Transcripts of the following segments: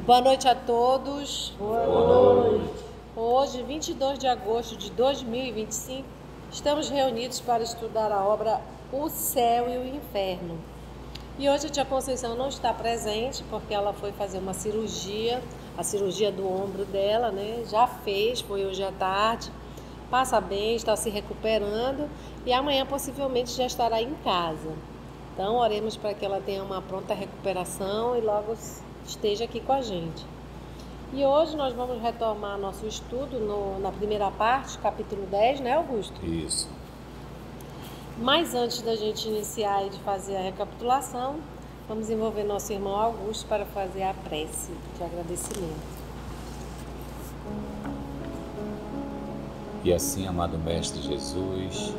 Boa noite a todos. Boa noite. Hoje, 22 de agosto de 2025, estamos reunidos para estudar a obra O Céu e o Inferno. E hoje a tia Conceição não está presente porque ela foi fazer uma cirurgia, a cirurgia do ombro dela, né? Já fez, foi hoje à tarde. Passa bem, está se recuperando e amanhã possivelmente já estará em casa. Então, oremos para que ela tenha uma pronta recuperação e logo esteja aqui com a gente. E hoje nós vamos retomar nosso estudo na primeira parte, capítulo 10, né, Augusto? Isso. Mas antes da gente iniciar e de fazer a recapitulação, vamos envolver nosso irmão Augusto para fazer a prece de agradecimento. E assim, amado Mestre Jesus,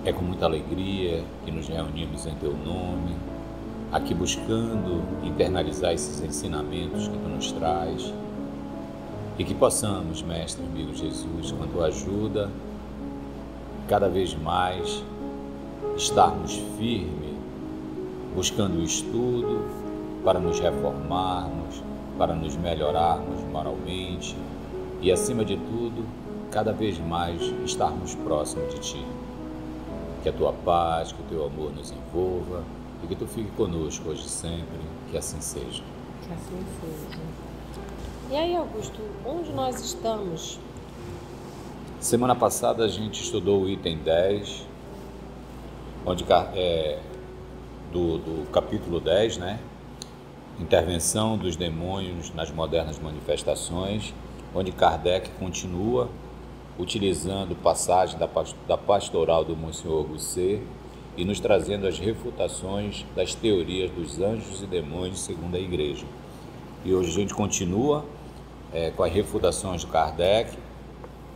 é com muita alegria que nos reunimos em Teu nome, aqui buscando internalizar esses ensinamentos que Tu nos traz e que possamos, Mestre amigo Jesus, com a Tua ajuda, cada vez mais estarmos firmes, buscando o estudo para nos reformarmos, para nos melhorarmos moralmente e, acima de tudo, cada vez mais estarmos próximos de Ti. Que a Tua paz, que o Teu amor nos envolva e que Tu fique conosco hoje e sempre, que assim seja. Que assim seja. E aí, Augusto, onde nós estamos? Semana passada a gente estudou o item 10, onde, do capítulo 10, né? Intervenção dos demônios nas modernas manifestações, onde Kardec continua utilizando passagem da pastoral do Monsenhor Gusset e nos trazendo as refutações das teorias dos anjos e demônios segundo a Igreja. E hoje a gente continua com as refutações de Kardec,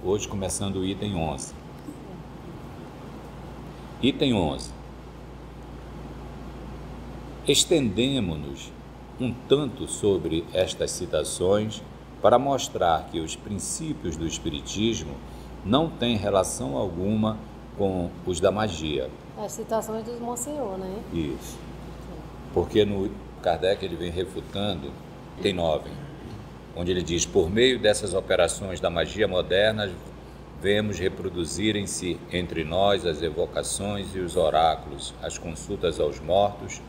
hoje começando o item 11. Item 11. Estendemo-nos um tanto sobre estas citações para mostrar que os princípios do Espiritismo não têm relação alguma com os da magia. As citações dos Monsenhor, né? Isso. Porque no Kardec ele vem refutando, tem 9, onde ele diz: por meio dessas operações da magia moderna, vemos reproduzirem-se entre nós as evocações e os oráculos, as consultas aos mortos,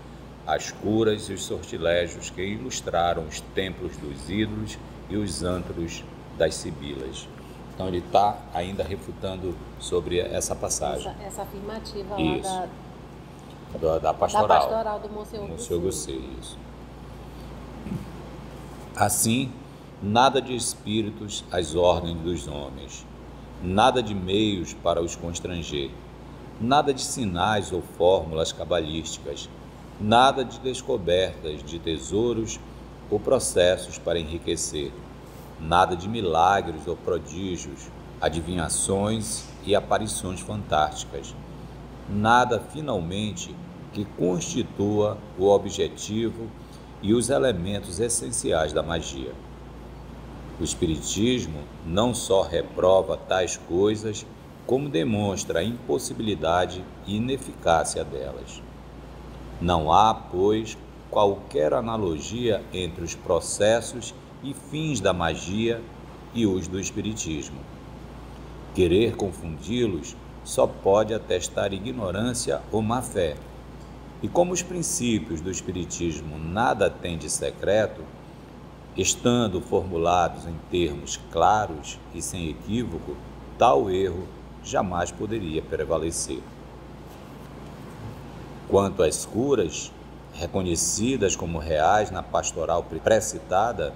as curas e os sortilégios que ilustraram os templos dos ídolos e os antros das sibilas. Então ele está ainda refutando sobre essa passagem. Essa afirmativa lá da pastoral. Da pastoral do Monsenhor Gusset, isso. Assim, nada de espíritos às ordens dos homens, nada de meios para os constranger, nada de sinais ou fórmulas cabalísticas, nada de descobertas de tesouros ou processos para enriquecer, nada de milagres ou prodígios, adivinhações e aparições fantásticas, nada, finalmente, que constitua o objetivo e os elementos essenciais da magia. O Espiritismo não só reprova tais coisas, como demonstra a impossibilidade e ineficácia delas. Não há, pois, qualquer analogia entre os processos e fins da magia e os do Espiritismo. Querer confundi-los só pode atestar ignorância ou má-fé. E como os princípios do Espiritismo nada têm de secreto, estando formulados em termos claros e sem equívoco, tal erro jamais poderia prevalecer. Quanto às curas, reconhecidas como reais na pastoral pré-citada,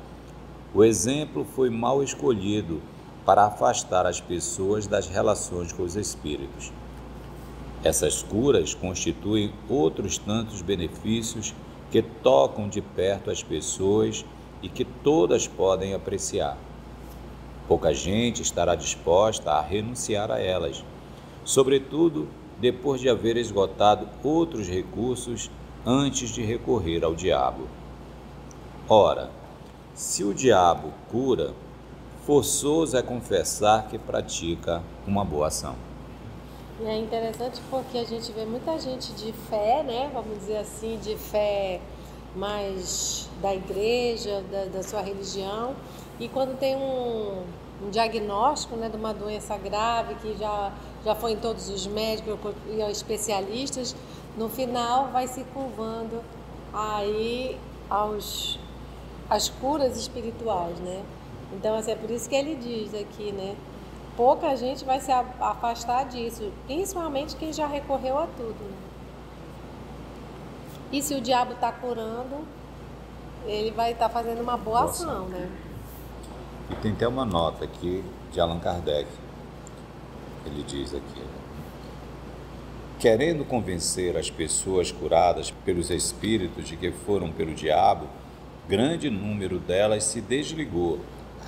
o exemplo foi mal escolhido para afastar as pessoas das relações com os espíritos. Essas curas constituem outros tantos benefícios que tocam de perto as pessoas e que todas podem apreciar. Pouca gente estará disposta a renunciar a elas, sobretudo depois de haver esgotado outros recursos antes de recorrer ao diabo. Ora, se o diabo cura, forçoso é confessar que pratica uma boa ação. E é interessante porque a gente vê muita gente de fé, né? Vamos dizer assim, de fé mais da igreja, da sua religião, e quando tem um diagnóstico, né, de uma doença grave que já foi em todos os médicos e especialistas, no final vai se curvando aí às curas espirituais, né? Então, assim, é por isso que ele diz aqui, né? Pouca gente vai se afastar disso, principalmente quem já recorreu a tudo, né? E se o diabo está curando, ele vai estar fazendo uma boa ação, né? E tem até uma nota aqui de Allan Kardec. Ele diz aqui: querendo convencer as pessoas curadas pelos espíritos de que foram pelo diabo, grande número delas se desligou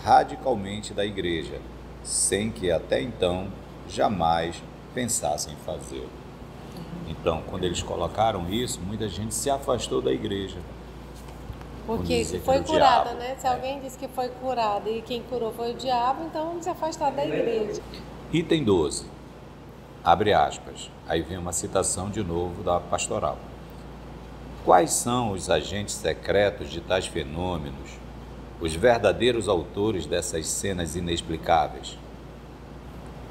radicalmente da igreja, sem que até então jamais pensassem fazê-lo. Então, quando eles colocaram isso, muita gente se afastou da igreja. Porque foi curada, né? Se alguém disse que foi curada e quem curou foi o diabo, então vamos se afastar da igreja. Item 12, abre aspas, aí vem uma citação de novo da pastoral. Quais são os agentes secretos de tais fenômenos, os verdadeiros autores dessas cenas inexplicáveis?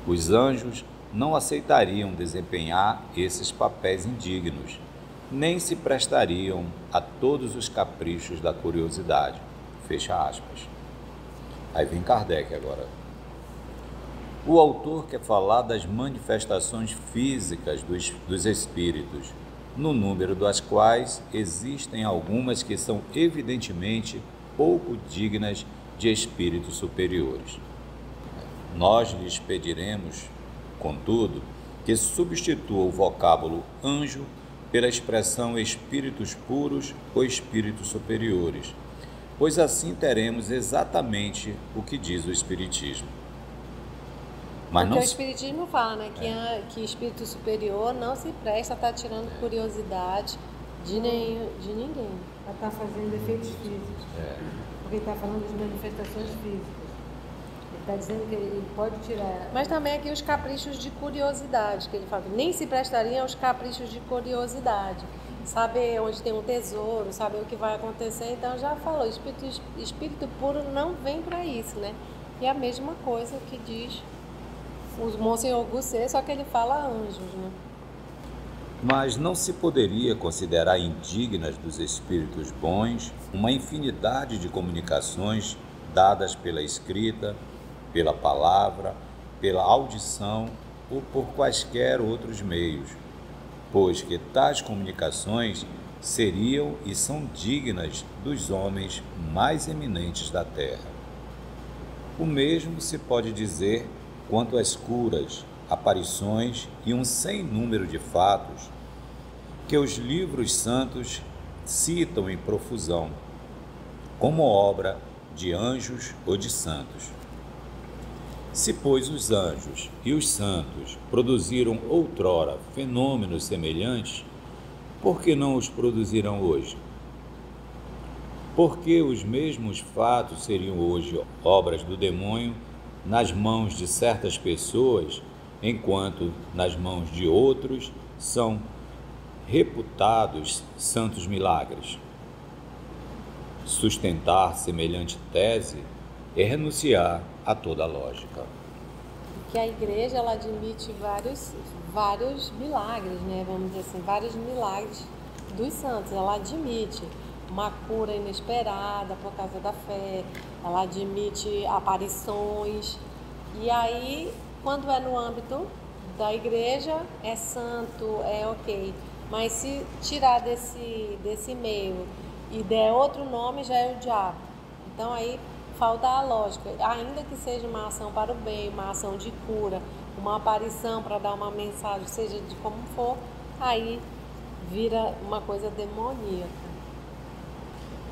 Os anjos não aceitariam desempenhar esses papéis indignos, nem se prestariam a todos os caprichos da curiosidade. Fecha aspas. Aí vem Kardec agora. O autor quer falar das manifestações físicas dos espíritos, no número das quais existem algumas que são evidentemente pouco dignas de espíritos superiores. Nós lhes pediremos, contudo, que substitua o vocábulo anjo pela expressão espíritos puros ou espíritos superiores, pois assim teremos exatamente o que diz o Espiritismo. Mas porque não... o Espiritismo fala, né, que espírito superior não se presta a estar tirando curiosidade de ninguém. A estar fazendo efeitos físicos. Porque ele está falando de manifestações físicas. Ele está dizendo que ele pode tirar. Mas também aqui os caprichos de curiosidade, que ele fala, nem se prestariam aos caprichos de curiosidade. Saber onde tem um tesouro, saber o que vai acontecer. Então já falou, espírito puro não vem para isso, né? E é a mesma coisa que diz o Monsenhor Gusset, só que ele fala anjos, né? Mas não se poderia considerar indignas dos espíritos bons uma infinidade de comunicações dadas pela escrita, pela palavra, pela audição ou por quaisquer outros meios, pois que tais comunicações seriam e são dignas dos homens mais eminentes da terra. O mesmo se pode dizer quanto às curas, aparições e um sem número de fatos que os livros santos citam em profusão, como obra de anjos ou de santos. Se, pois, os anjos e os santos produziram outrora fenômenos semelhantes, por que não os produzirão hoje? Por que os mesmos fatos seriam hoje obras do demônio nas mãos de certas pessoas, enquanto nas mãos de outros são reputados santos milagres? Sustentar semelhante tese é renunciar a toda lógica. Que a igreja ela admite vários milagres, né? Vamos dizer assim, vários milagres dos santos. Ela admite uma cura inesperada por causa da fé, ela admite aparições. E aí, quando é no âmbito da igreja, é santo, é ok. Mas se tirar desse meio e der outro nome, já é o diabo. Então aí falta a lógica, ainda que seja uma ação para o bem, uma ação de cura, uma aparição para dar uma mensagem, seja de como for, aí vira uma coisa demoníaca.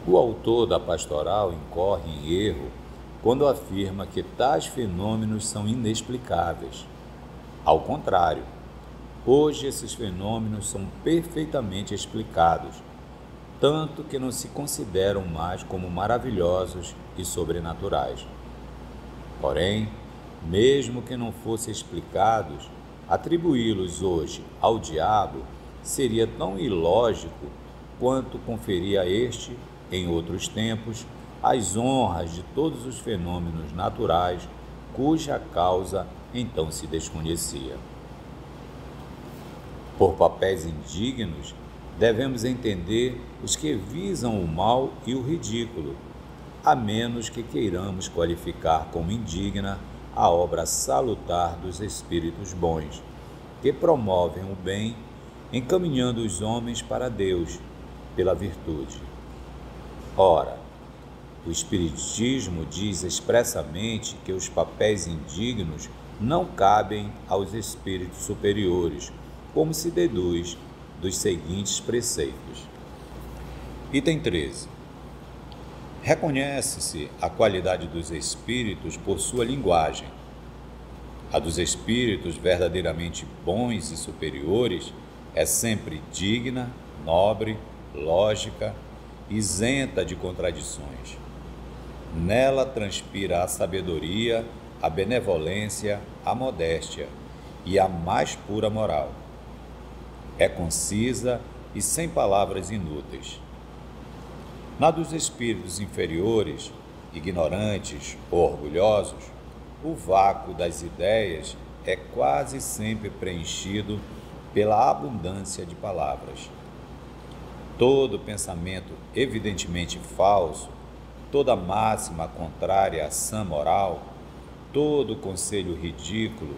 O autor da pastoral incorre em erro quando afirma que tais fenômenos são inexplicáveis. Ao contrário, hoje esses fenômenos são perfeitamente explicados, tanto que não se consideram mais como maravilhosos e sobrenaturais. Porém, mesmo que não fossem explicados, atribuí-los hoje ao diabo seria tão ilógico quanto conferia a este, em outros tempos, as honras de todos os fenômenos naturais, cuja causa então se desconhecia. Por papéis indignos, devemos entender os que visam o mal e o ridículo, a menos que queiramos qualificar como indigna a obra salutar dos espíritos bons, que promovem o bem, encaminhando os homens para Deus pela virtude. Ora, o Espiritismo diz expressamente que os papéis indignos não cabem aos espíritos superiores, como se deduz dos seguintes preceitos. Item 13. Reconhece-se a qualidade dos espíritos por sua linguagem. A dos espíritos verdadeiramente bons e superiores é sempre digna, nobre, lógica, isenta de contradições. Nela transpira a sabedoria, a benevolência, a modéstia e a mais pura moral. É concisa e sem palavras inúteis. Na dos espíritos inferiores, ignorantes ou orgulhosos, o vácuo das ideias é quase sempre preenchido pela abundância de palavras. Todo pensamento evidentemente falso, toda máxima contrária à sã moral, todo conselho ridículo,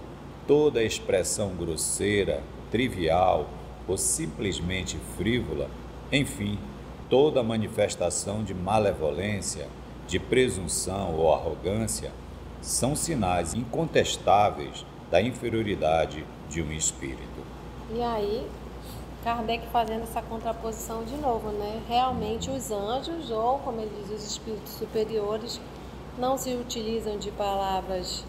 toda expressão grosseira, trivial ou simplesmente frívola, enfim, toda manifestação de malevolência, de presunção ou arrogância, são sinais incontestáveis da inferioridade de um espírito. E aí, Kardec fazendo essa contraposição de novo, né? Realmente os anjos, ou como ele diz, os espíritos superiores, não se utilizam de palavras,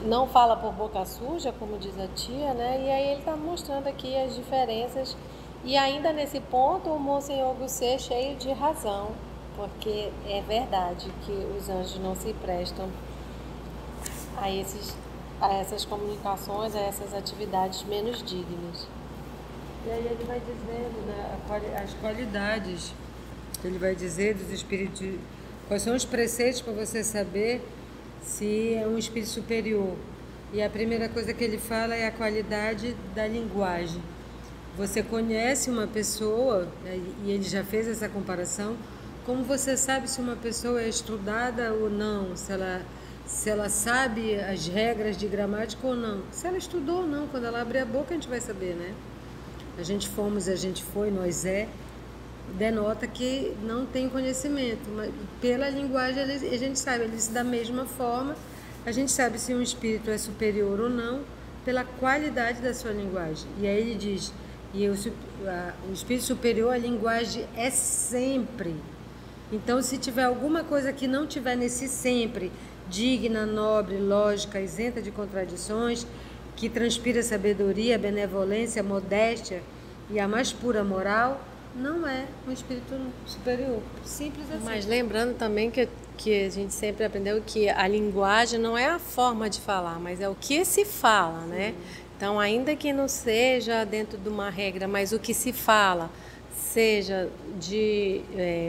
não fala por boca suja, como diz a tia, né? E aí ele está mostrando aqui as diferenças. E ainda nesse ponto, o Monsenhor Gusset é cheio de razão, porque é verdade que os anjos não se prestam a essas comunicações, a essas atividades menos dignas. E aí ele vai dizendo, né, as qualidades, ele vai dizer dos espíritos, quais são os preceitos para você saber se é um espírito superior. E a primeira coisa que ele fala é a qualidade da linguagem. Você conhece uma pessoa, e ele já fez essa comparação, como você sabe se uma pessoa é estudada ou não, se ela sabe as regras de gramática ou não, se ela estudou ou não. Quando ela abrir a boca a gente vai saber, né? A gente foi, nós denota que não tem conhecimento, mas pela linguagem a gente sabe, eles da mesma forma, a gente sabe se um espírito é superior ou não pela qualidade da sua linguagem. E aí ele diz, o espírito superior, a linguagem é sempre. Então, se tiver alguma coisa que não tiver nesse sempre, digna, nobre, lógica, isenta de contradições, que transpira sabedoria, benevolência, modéstia e a mais pura moral, não é um espírito superior. Simples assim. Mas lembrando também que a gente sempre aprendeu que a linguagem não é a forma de falar, mas é o que se fala, né? Então, ainda que não seja dentro de uma regra, mas o que se fala seja de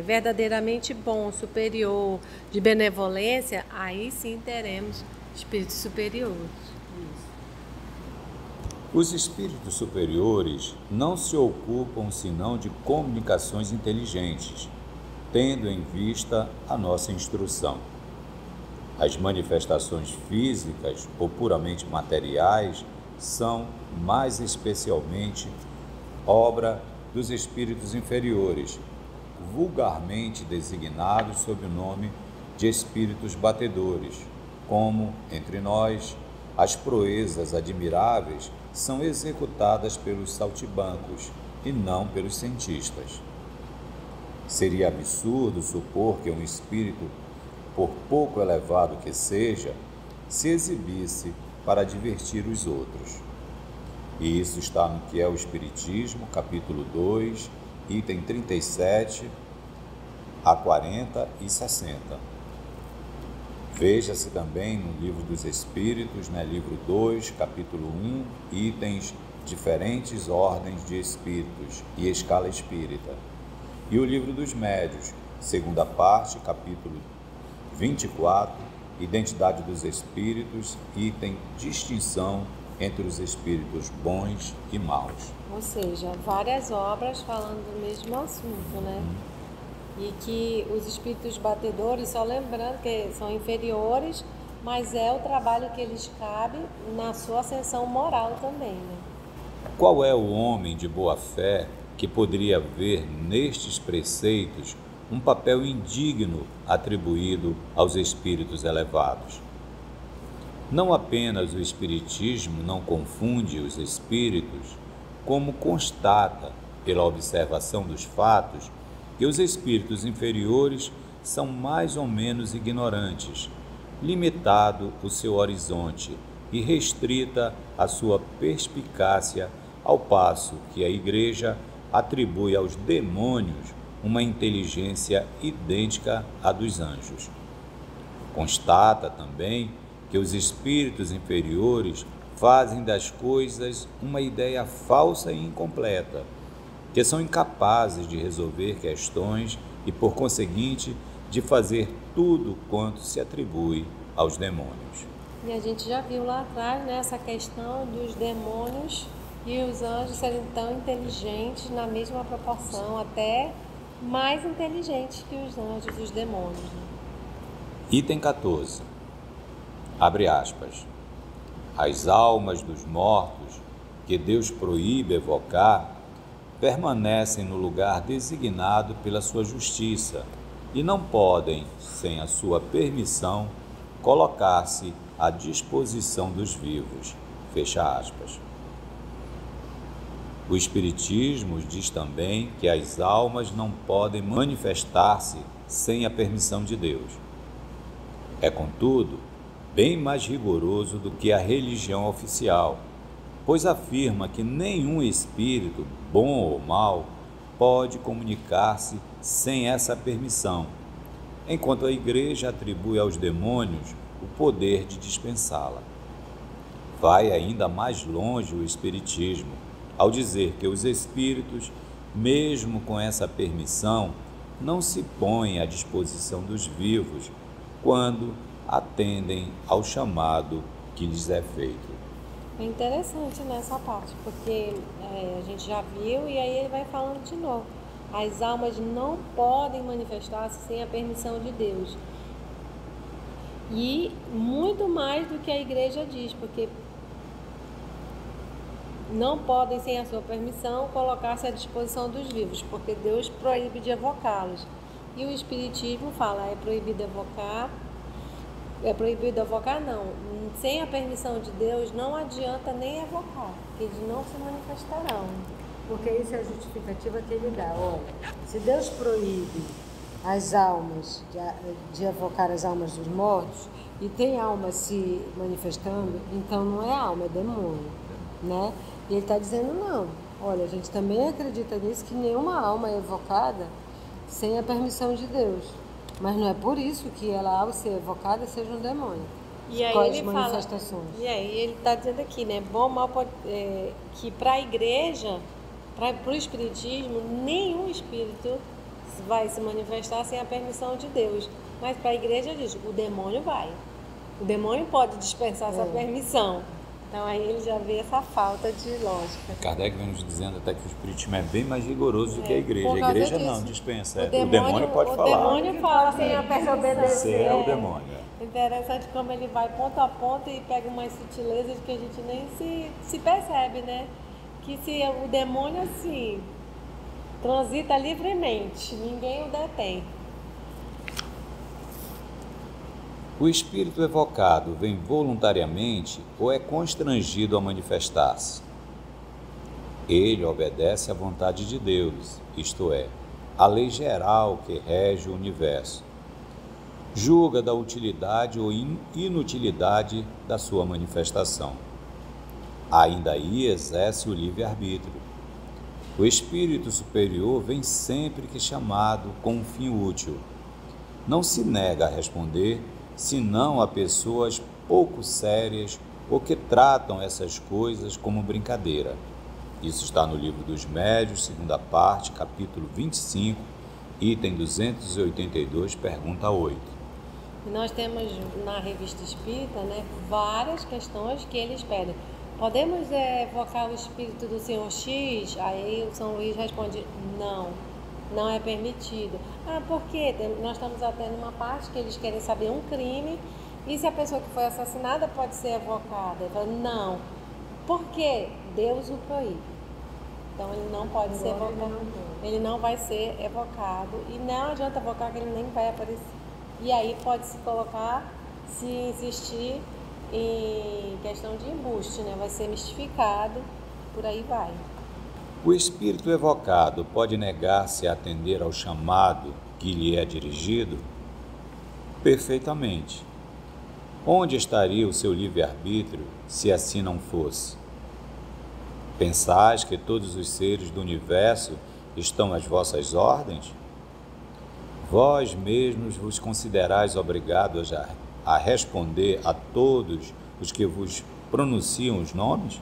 verdadeiramente bom, superior, de benevolência, aí sim teremos espíritos superiores. Os espíritos superiores não se ocupam senão de comunicações inteligentes, tendo em vista a nossa instrução. As manifestações físicas ou puramente materiais são, mais especialmente, obra dos espíritos inferiores, vulgarmente designados sob o nome de espíritos batedores, como, entre nós, as proezas admiráveis são executadas pelos saltimbancos e não pelos cientistas. Seria absurdo supor que um espírito, por pouco elevado que seja, se exibisse para divertir os outros. E isso está no que é o Espiritismo, capítulo 2, item 37 a 40 e 60. Veja-se também no Livro dos Espíritos, livro 2, capítulo 1, itens diferentes ordens de espíritos e escala espírita. E o Livro dos Médiuns, segunda parte, capítulo 24, Identidade dos Espíritos, item Distinção entre os espíritos bons e maus. Ou seja, várias obras falando do mesmo assunto, né? E que os espíritos batedores, só lembrando que são inferiores, mas é o trabalho que eles cabem na sua ascensão moral também, né? Qual é o homem de boa fé que poderia ver nestes preceitos um papel indigno atribuído aos espíritos elevados? Não apenas o Espiritismo não confunde os espíritos, como constata, pela observação dos fatos, que os espíritos inferiores são mais ou menos ignorantes, limitado o seu horizonte e restrita a sua perspicácia, ao passo que a Igreja atribui aos demônios uma inteligência idêntica à dos anjos. Constata também que os espíritos inferiores fazem das coisas uma ideia falsa e incompleta, que são incapazes de resolver questões e, por conseguinte, de fazer tudo quanto se atribui aos demônios. E a gente já viu lá atrás, né, essa questão dos demônios e os anjos serem tão inteligentes na mesma proporção, até mais inteligentes que os anjos e os demônios, né? Item 14. Abre aspas. As almas dos mortos que Deus proíbe evocar permanecem no lugar designado pela sua justiça e não podem, sem a sua permissão, colocar-se à disposição dos vivos. Fecha aspas. O Espiritismo diz também que as almas não podem manifestar-se sem a permissão de Deus. É, contudo, bem mais rigoroso do que a religião oficial, pois afirma que nenhum espírito, bom ou mau, pode comunicar-se sem essa permissão, enquanto a Igreja atribui aos demônios o poder de dispensá-la. Vai ainda mais longe o Espiritismo, ao dizer que os espíritos, mesmo com essa permissão, não se põem à disposição dos vivos quando atendem ao chamado que lhes é feito. É interessante nessa parte, porque a gente já viu e aí ele vai falando de novo. As almas não podem manifestar-se sem a permissão de Deus. E muito mais do que a Igreja diz, porque não podem, sem a sua permissão, colocar-se à disposição dos vivos, porque Deus proíbe de evocá-los. E o Espiritismo fala, é proibido evocar não. Sem a permissão de Deus, não adianta nem evocar, porque eles não se manifestarão. Porque isso é a justificativa que ele dá. Olha, se Deus proíbe as almas, de evocar as almas dos mortos, e tem alma se manifestando, então não é alma, é demônio, né? E ele está dizendo não. Olha, a gente também acredita nisso, que nenhuma alma é evocada sem a permissão de Deus. Mas não é por isso que ela, ao ser evocada, seja um demônio. E aí Quais ele manifestações? Fala, e aí ele está dizendo aqui, né? Bom, mal pode, que para a Igreja, para o Espiritismo, nenhum espírito vai se manifestar sem a permissão de Deus. Mas para a Igreja diz, o demônio vai. O demônio pode dispensar essa permissão. Então aí ele já vê essa falta de lógica. Kardec vem nos dizendo até que o Espiritismo é bem mais rigoroso do que a Igreja. A Igreja não dispensa. O demônio pode falar. O demônio fala sem a permissão. Você é o demônio. Interessante como ele vai ponto a ponto e pega umas sutilezas que a gente nem se percebe, né? Que se o demônio, assim, transita livremente, ninguém o detém. O espírito evocado vem voluntariamente ou é constrangido a manifestar-se? Ele obedece à vontade de Deus, isto é, à lei geral que rege o universo. Julga da utilidade ou inutilidade da sua manifestação. Ainda aí exerce o livre-arbítrio. O espírito superior vem sempre que chamado com um fim útil. Não se nega a responder, senão a pessoas pouco sérias ou que tratam essas coisas como brincadeira. Isso está no Livro dos Médiuns, segunda parte, capítulo 25, item 282, pergunta 8. E nós temos na Revista Espírita, né, várias questões que eles pedem. Podemos evocar o espírito do Senhor X? Aí o São Luís responde, não é permitido. Por quê? Nós estamos até numa parte que eles querem saber um crime, e se a pessoa que foi assassinada pode ser evocada? Ele fala, não. Por quê? Deus o proíbe. Então ele não pode ser evocado. Ele não vai ser evocado. E não adianta evocar que ele nem vai aparecer. E aí pode se colocar, se insistir em questão de embuste, né? Vai ser mistificado, por aí vai. O espírito evocado pode negar-se a atender ao chamado que lhe é dirigido? Perfeitamente. Onde estaria o seu livre-arbítrio se assim não fosse? Pensais que todos os seres do universo estão às vossas ordens? Vós mesmos vos considerais obrigados a responder a todos os que vos pronunciam os nomes?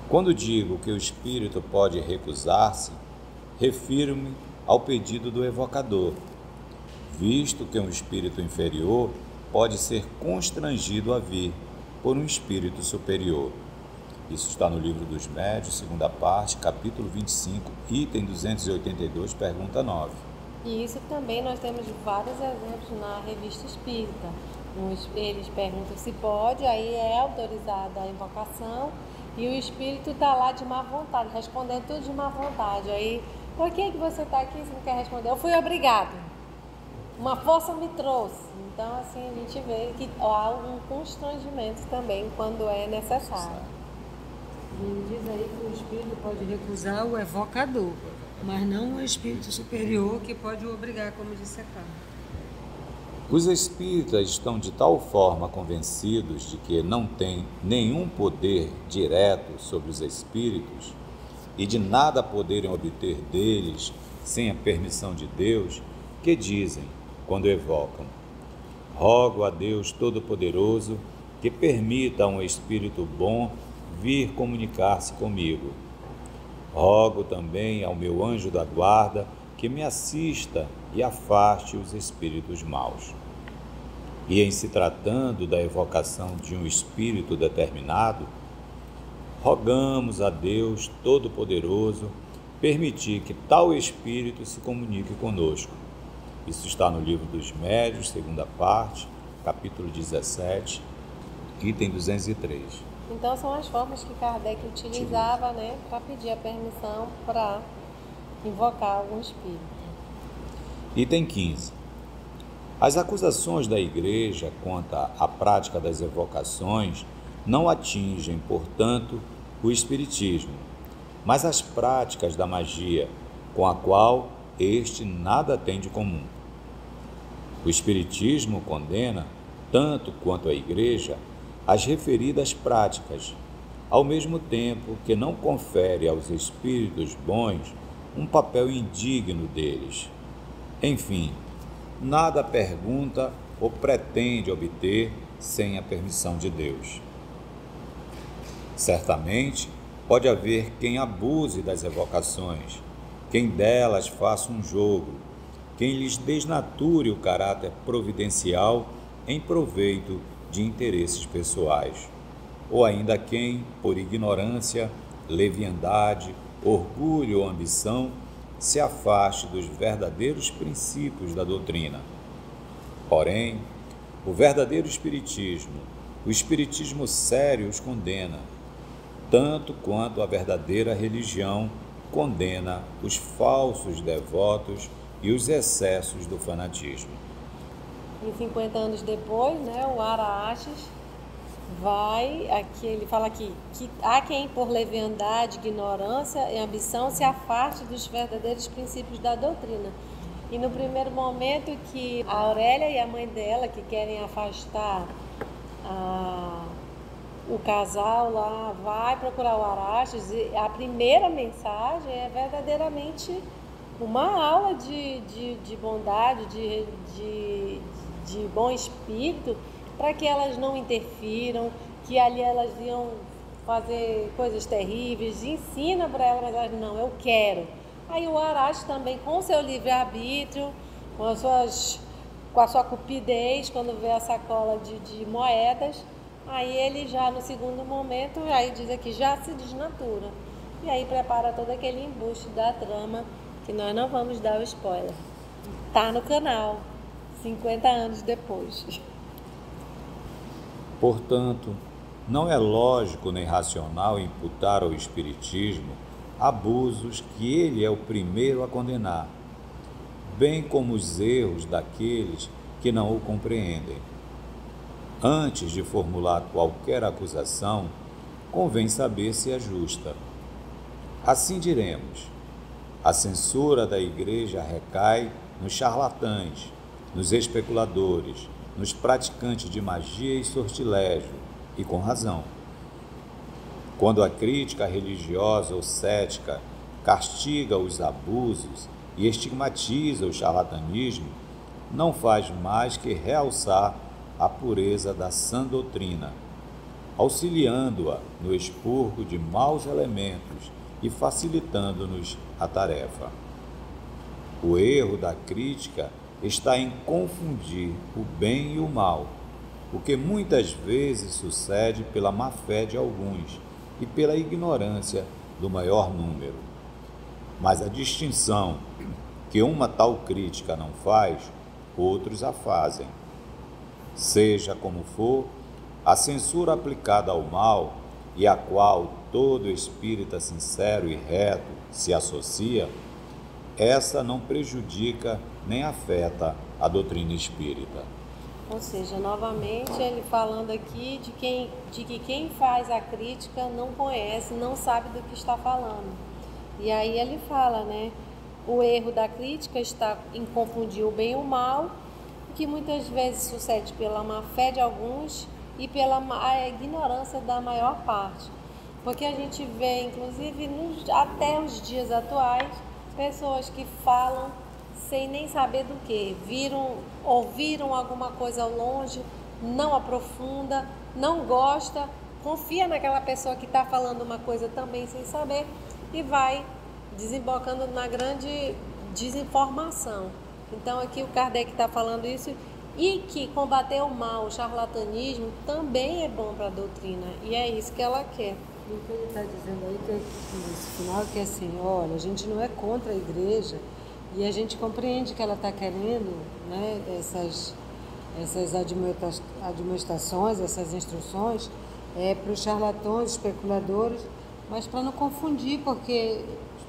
Quando digo que o espírito pode recusar-se, refiro-me ao pedido do evocador, visto que um espírito inferior pode ser constrangido a vir por um espírito superior. Isso está no Livro dos Médiuns, segunda parte, capítulo 25, item 282, pergunta 9. E isso também nós temos vários exemplos na Revista Espírita. Eles perguntam se pode, aí é autorizada a invocação, e o espírito está lá de má vontade, respondendo tudo de má vontade. Aí, por que você está aqui se não quer responder? Eu fui obrigado. Uma força me trouxe. Então, assim, a gente vê que há um constrangimento também quando é necessário. Ele diz aí que o espírito pode recusar o evocador, mas não o espírito superior que pode o obrigar, como disse a Carla. Os espíritas estão de tal forma convencidos de que não têm nenhum poder direto sobre os espíritos e de nada poderem obter deles sem a permissão de Deus, que dizem, quando evocam, rogo a Deus Todo-Poderoso que permita a um espírito bom vir comunicar-se comigo. Rogo também ao meu anjo da guarda que me assista e afaste os espíritos maus. E em se tratando da evocação de um espírito determinado, rogamos a Deus Todo-Poderoso permitir que tal espírito se comunique conosco. Isso está no Livro dos Médiuns, segunda parte, capítulo 17, item 203. Então são as formas que Kardec utilizava, né, para pedir a permissão para invocar algum espírito. Item 15. As acusações da Igreja quanto à prática das evocações não atingem, portanto, o Espiritismo, mas as práticas da magia, com a qual este nada tem de comum. O Espiritismo condena, tanto quanto a Igreja, as referidas práticas, ao mesmo tempo que não confere aos espíritos bons um papel indigno deles. Enfim, nada pergunta ou pretende obter sem a permissão de Deus. Certamente, pode haver quem abuse das evocações, quem delas faça um jogo, quem lhes desnature o caráter providencial em proveito de interesses pessoais, ou ainda quem, por ignorância, leviandade, orgulho ou ambição, se afaste dos verdadeiros princípios da doutrina. Porém, o verdadeiro espiritismo, o espiritismo sério os condena, tanto quanto a verdadeira religião condena os falsos devotos e os excessos do fanatismo. E 50 anos depois, né, o Araxes ele fala aqui, que há quem por leviandade, ignorância e ambição se afaste dos verdadeiros princípios da doutrina. E no primeiro momento que a Aurélia e a mãe dela, que querem afastar o casal lá, vai procurar o Araxes, e a primeira mensagem é verdadeiramente uma aula de bondade, de bom espírito, para que elas não interfiram, que ali elas iam fazer coisas terríveis, ensina para ela, mas ela diz, não, eu quero. Aí o Arash também, com seu livre-arbítrio, com a sua cupidez, quando vê a sacola de moedas, aí ele já no segundo momento, aí diz aqui, já se desnatura. E aí prepara todo aquele embuste da trama, que nós não vamos dar o spoiler. Tá no canal, 50 anos depois. Portanto, não é lógico nem racional imputar ao Espiritismo abusos que ele é o primeiro a condenar, bem como os erros daqueles que não o compreendem. Antes de formular qualquer acusação, convém saber se é justa. Assim diremos: a censura da Igreja recai nos charlatães, nos especuladores, nos praticantes de magia e sortilégio, e com razão. Quando a crítica religiosa ou cética castiga os abusos e estigmatiza o charlatanismo, não faz mais que realçar a pureza da sã doutrina, auxiliando-a no expurgo de maus elementos e facilitando-nos a tarefa. O erro da crítica está em confundir o bem e o mal, o que muitas vezes sucede pela má-fé de alguns e pela ignorância do maior número. Mas a distinção que uma tal crítica não faz, outros a fazem. Seja como for, a censura aplicada ao mal, e a qual todo espírita sincero e reto se associa, essa não prejudica nem afeta a doutrina espírita. Ou seja, novamente ele falando aqui de que quem faz a crítica não conhece, não sabe do que está falando. E aí ele fala, né? O erro da crítica está em confundir o bem e o mal, que muitas vezes sucede pela má fé de alguns e pela ignorância da maior parte. Porque a gente vê, inclusive, até os dias atuais, pessoas que falam sem nem saber do que, ouviram alguma coisa ao longe, não aprofunda, não gosta, confia naquela pessoa que está falando uma coisa também sem saber e vai desembocando na grande desinformação. Então aqui o Kardec está falando isso, e que combater o mal, o charlatanismo, também é bom para a doutrina, e é isso que ela quer. E o que ele está dizendo aí, que nesse final, que é assim, olha, a gente não é contra a igreja, e a gente compreende que ela está querendo, né, essas admoestações, essas instruções, para os charlatões, especuladores, mas para não confundir, porque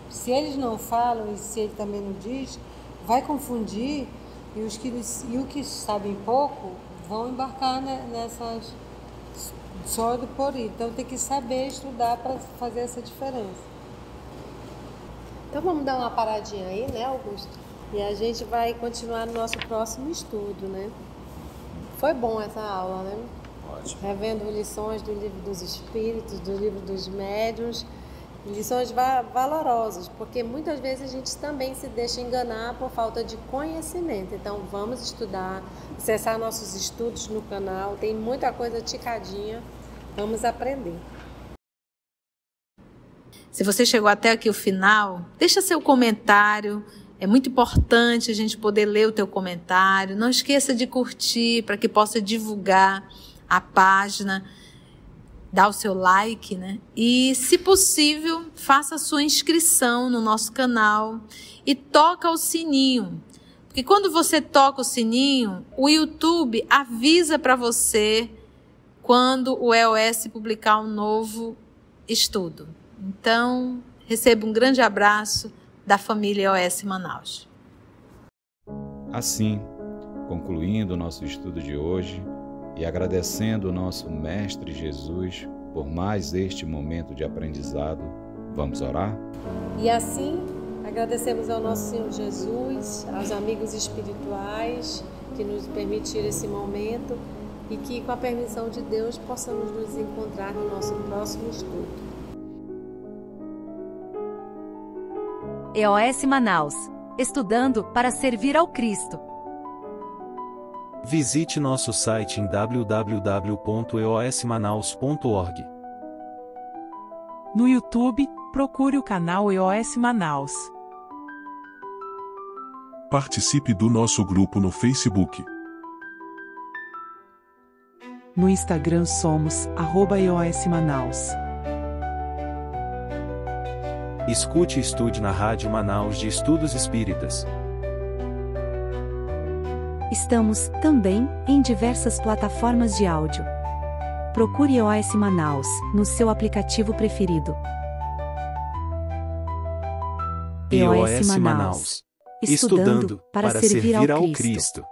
se eles não falam e se ele também não diz, vai confundir, e os que sabem pouco vão embarcar nessas só do por ir. Então tem que saber estudar para fazer essa diferença. Então vamos dar uma paradinha aí, né, Augusto? E a gente vai continuar no nosso próximo estudo, né? Foi bom essa aula, né? Ótimo. Revendo lições do Livro dos Espíritos, do Livro dos Médiuns, lições valorosas, porque muitas vezes a gente também se deixa enganar por falta de conhecimento. Então vamos estudar, acessar nossos estudos no canal, tem muita coisa ticadinha, vamos aprender. Se você chegou até aqui o final, deixa seu comentário. É muito importante a gente poder ler o teu comentário. Não esqueça de curtir para que possa divulgar a página, dar o seu like, né? E, se possível, faça a sua inscrição no nosso canal e toca o sininho. Porque quando você toca o sininho, o YouTube avisa para você quando o EOS publicar um novo estudo. Então, receba um grande abraço da família EOS Manaus. Assim, concluindo o nosso estudo de hoje e agradecendo o nosso Mestre Jesus por mais este momento de aprendizado, vamos orar? E assim, agradecemos ao nosso Senhor Jesus, aos amigos espirituais que nos permitiram esse momento e que, com a permissão de Deus, possamos nos encontrar no nosso próximo estudo. EOS Manaus. Estudando para servir ao Cristo. Visite nosso site em www.eosmanaus.org. No YouTube, procure o canal EOS Manaus. Participe do nosso grupo no Facebook. No Instagram somos @EOS Manaus. Escute e estude na Rádio Manaus de Estudos Espíritas. Estamos, também, em diversas plataformas de áudio. Procure EOS Manaus, no seu aplicativo preferido. EOS Manaus. Estudando para servir ao Cristo.